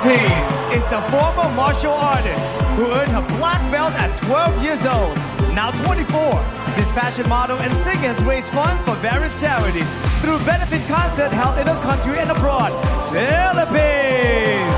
Philippines is a former martial artist who earned her black belt at 12 years old. Now 24, this fashion model and singer has raised funds for various charities through benefit concerts held in the country and abroad. Philippines!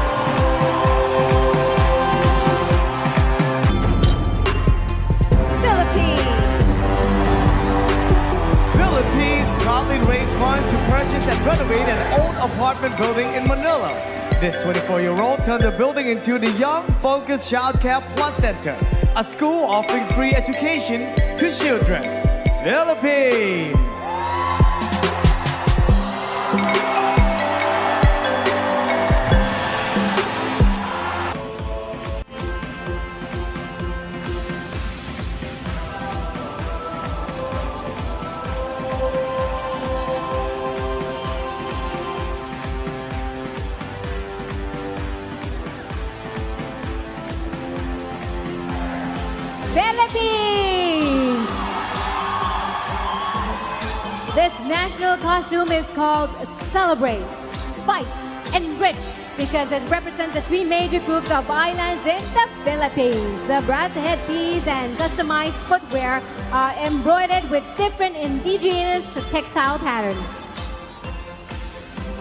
Philippines proudly raised funds to purchase and renovate an old apartment building in Manila. This 24-year-old turned the building into the Young Focus Child Care Plus Center, a school offering free education to children. Philippines! Philippines! This national costume is called Celebrate, Fight, Enrich because it represents the three major groups of islands in the Philippines. The brass headpiece and customized footwear are embroidered with different indigenous textile patterns.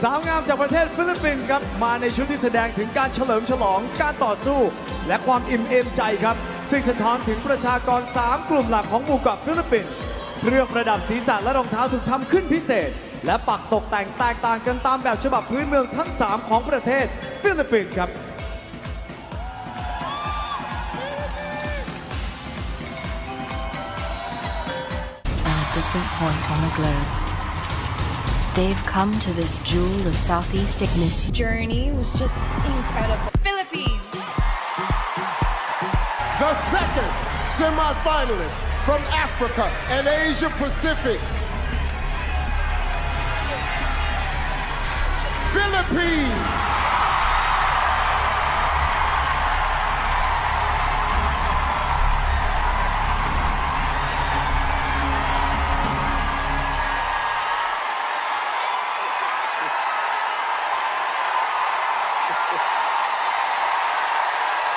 สาวงามจากประเทศฟิลิปปินส์ครับมาในชุดที่แสดงถึงการเฉลิมฉลองการต่อสู้และความอิ่มเอมใจครับซึ่งสะท้อนถึงประชากร 3 กลุ่มหลักของหมู่เกาะฟิลิปปินส์เครื่องประดับศีรษะและรองเท้าถูกทำขึ้นพิเศษและปักตกแต่งแตกต่างกันตามแบบฉบับพื้นเมืองทั้ง 3 ของประเทศฟิลิปปินส์ครับ At a different point on the globe, they've come to this jewel of Southeast Ignis. Journey was just incredible. Philippines. The second semi-finalist from Africa and Asia Pacific. Philippines.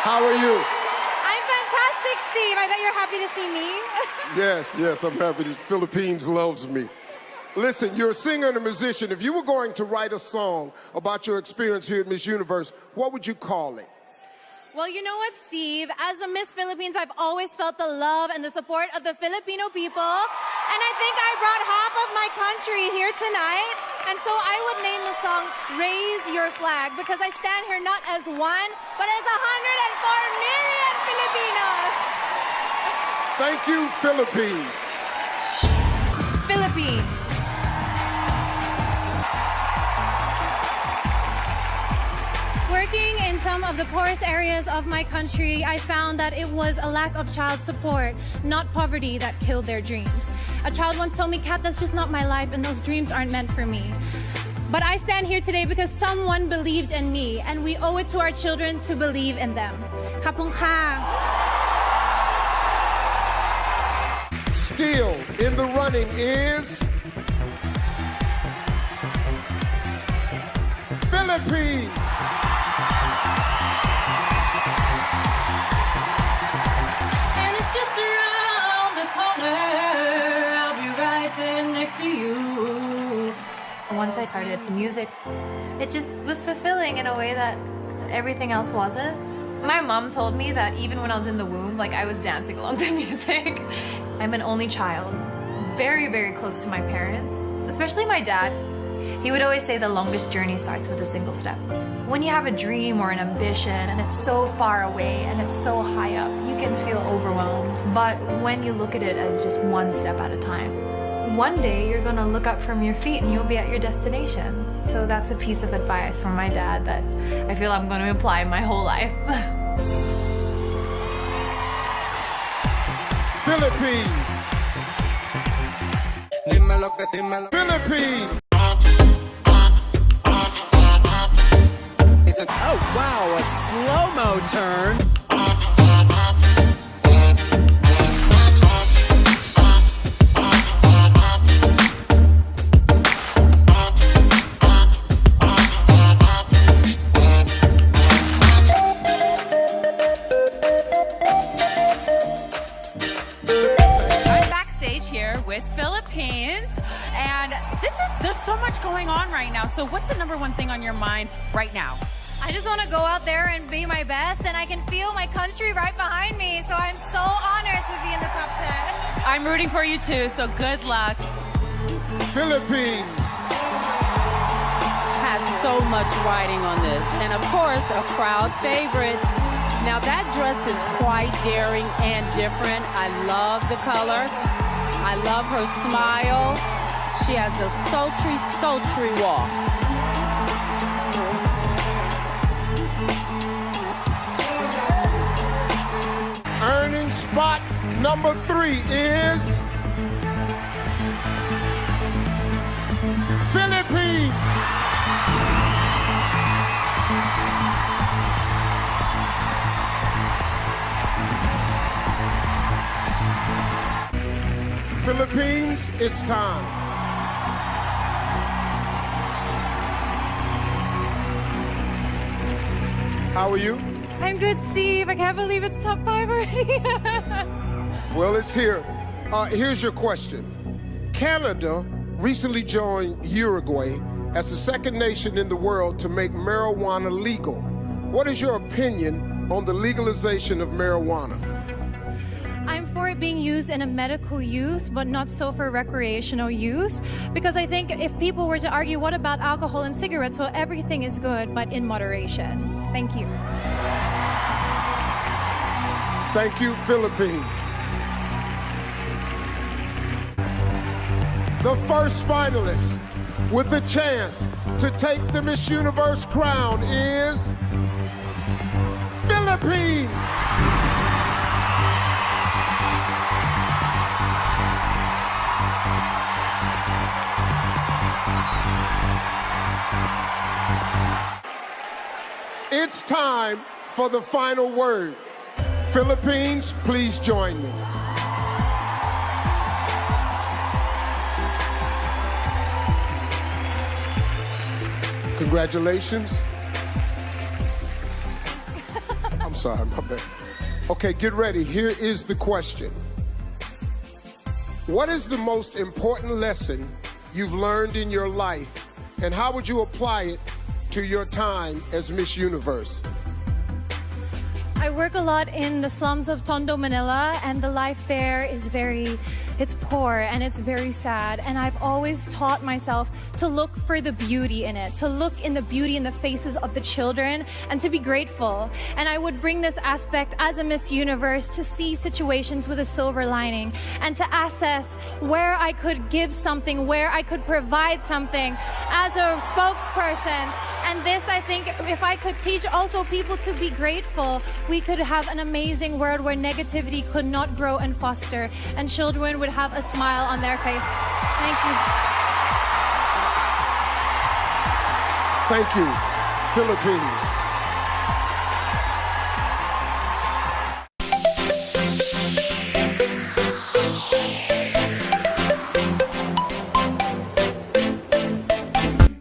How are you? I'm fantastic, Steve. I bet you're happy to see me. Yes, I'm happy. The Philippines loves me. Listen, you're a singer and a musician. If you were going to write a song about your experience here at Miss Universe, what would you call it? Well, you know what, Steve? As a Miss Philippines, I've always felt the love and the support of the Filipino people. And I think I brought half of my country here tonight. And so I would name the song Raise Your Flag because I stand here not as one, but as 104 million Filipinos. Thank you, Philippines. Philippines. Working in some of the poorest areas of my country, I found that it was a lack of child support, not poverty, that killed their dreams. A child once told me, Kat, that's just not my life and those dreams aren't meant for me. But I stand here today because someone believed in me and we owe it to our children to believe in them. Kapong ka. Still in the running is Philippines. And it's just around the corner. I'll be right there next to you. Once I started music, it just was fulfilling in a way that everything else wasn't. My mom told me that even when I was in the womb, like I was dancing along to music. I'm an only child, very, very close to my parents, especially my dad. He would always say the longest journey starts with a single step. When you have a dream or an ambition and it's so far away and it's so high up, you can feel overwhelmed. But when you look at it as just one step at a time, one day you're gonna look up from your feet and you'll be at your destination. So that's a piece of advice from my dad that I feel I'm gonna apply my whole life. Philippines. Philippines. Oh wow, a slow-mo turn. number one thing on your mind right now? I just want to go out there and be my best, and I can feel my country right behind me, so I'm so honored to be in the top 10. I'm rooting for you too, so good luck. Philippines. Has so much riding on this, and of course, a crowd favorite. Now that dress is quite daring and different. I love the color. I love her smile. She has a sultry, sultry walk. Earning spot number 3 is Philippines. Philippines, it's time. How are you? I'm good, Steve. I can't believe it's top 5 already. Well, it's here. Here's your question. Canada recently joined Uruguay as the second nation in the world to make marijuana legal. What is your opinion on the legalization of marijuana? I'm for it being used in a medical use, but not so for recreational use. Because I think if people were to argue, what about alcohol and cigarettes? Well, everything is good, but in moderation. Thank you. Thank you, Philippines. The first finalist with a chance to take the Miss Universe crown is Philippines. It's time for the final word. Philippines, please join me. Congratulations. I'm sorry, my bad. Okay, get ready. Here is the question. What is the most important lesson you've learned in your life, and how would you apply it to your time as Miss Universe? I work a lot in the slums of Tondo, Manila, and the life there is it's poor and it's very sad. And I've always taught myself to look for the beauty in it, to look in the beauty in the faces of the children, and to be grateful. And I would bring this aspect as a Miss Universe to see situations with a silver lining and to assess where I could give something, where I could provide something as a spokesperson. And this, I think, if I could teach also people to be grateful, we could have an amazing world where negativity could not grow and foster, and children would have a smile on their face. Thank you. Thank you, Philippines.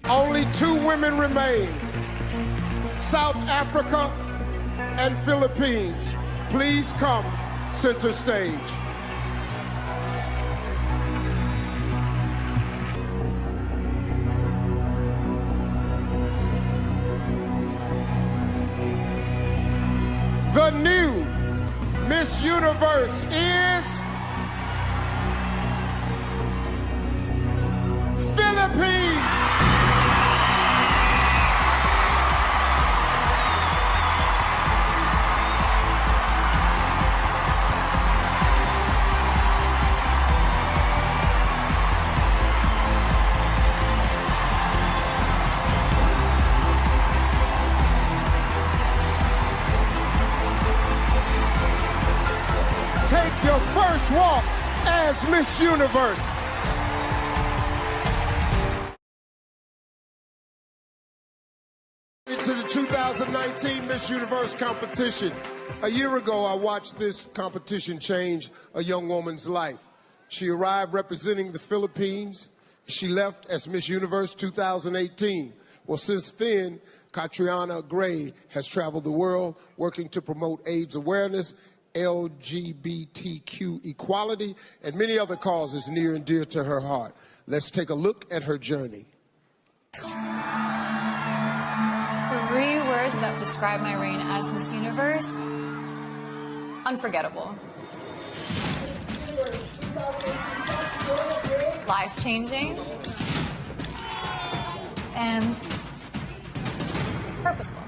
Only 2 women remain. South Africa and Philippines. Please come center stage. The new Miss Universe is Philippines. Take your first walk as Miss Universe. Into the 2019 Miss Universe competition. A year ago, I watched this competition change a young woman's life. She arrived representing the Philippines. She left as Miss Universe 2018. Well, since then, Catriona has traveled the world working to promote AIDS awareness, LGBTQ equality, and many other causes near and dear to her heart. Let's take a look at her journey. Three words that describe my reign as Miss Universe: unforgettable, life-changing, and purposeful.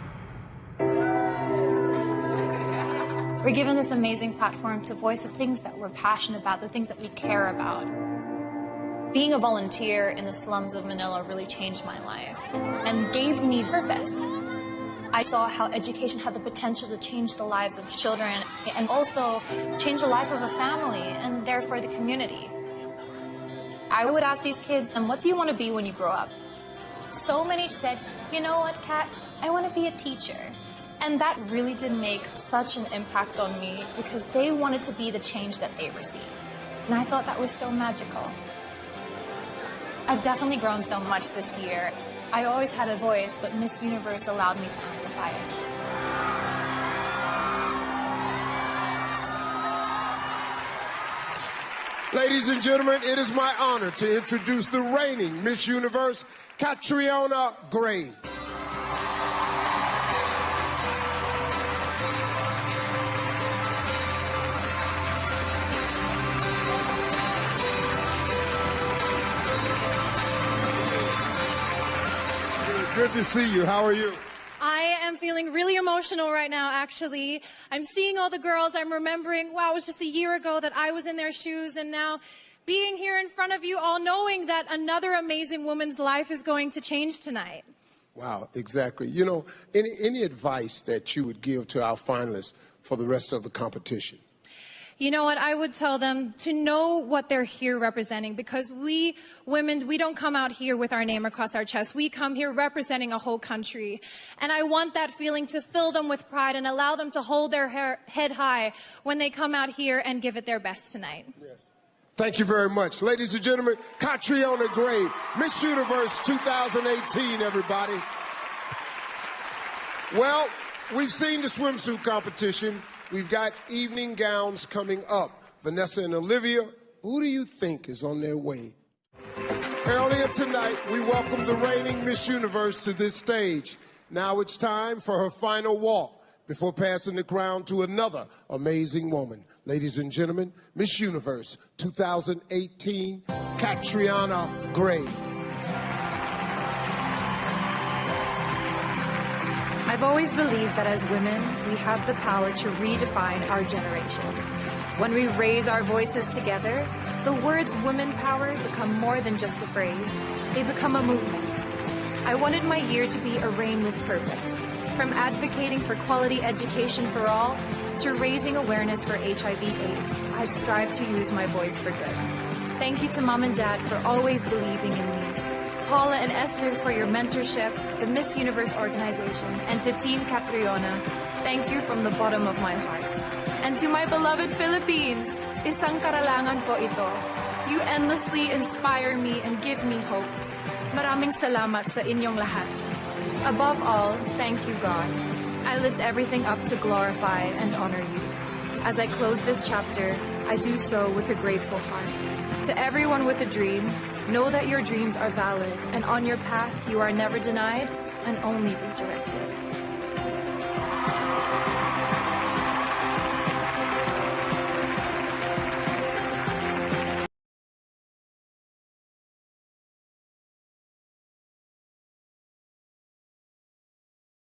We're given this amazing platform to voice the things that we're passionate about, the things that we care about. Being a volunteer in the slums of Manila really changed my life and gave me purpose. I saw how education had the potential to change the lives of children and also change the life of a family and therefore the community. I would ask these kids, what do you want to be when you grow up? So many said, you know what, Kat, I want to be a teacher. And that really did make such an impact on me because they wanted to be the change that they received. And I thought that was so magical. I've definitely grown so much this year. I always had a voice, but Miss Universe allowed me to amplify it. Ladies and gentlemen, it is my honor to introduce the reigning Miss Universe, Catriona Gray. Good to see you. How are you? I am feeling really emotional right now, actually. I'm seeing all the girls. I'm remembering, wow, it was just a year ago that I was in their shoes, and now being here in front of you all, knowing that another amazing woman's life is going to change tonight. Wow, exactly. You know, any advice that you would give to our finalists for the rest of the competition? You know what, I would tell them to know what they're here representing, because we women, we don't come out here with our name across our chest. We come here representing a whole country. And I want that feeling to fill them with pride and allow them to hold their head high when they come out here and give it their best tonight. Yes. Thank you very much. Ladies and gentlemen, Catriona Gray, Miss Universe 2018, everybody. Well, we've seen the swimsuit competition. We've got evening gowns coming up. Vanessa and Olivia, who do you think is on their way? Earlier tonight, we welcomed the reigning Miss Universe to this stage. Now it's time for her final walk before passing the crown to another amazing woman. Ladies and gentlemen, Miss Universe 2018, Catriona Gray. I've always believed that as women, we have the power to redefine our generation. When we raise our voices together, the words women power become more than just a phrase. They become a movement. I wanted my year to be a reign with purpose. From advocating for quality education for all to raising awareness for HIV/AIDS, I've strived to use my voice for good. Thank you to Mom and Dad for always believing in me. Paula and Esther for your mentorship, the Miss Universe organization, and to Team Catriona, thank you from the bottom of my heart. And to my beloved Philippines, isang karalangan po ito. You endlessly inspire me and give me hope. Maraming salamat sa inyong lahat. Above all, thank you, God. I lift everything up to glorify and honor you. As I close this chapter, I do so with a grateful heart. To everyone with a dream, know that your dreams are valid, and on your path you are never denied and only redirected.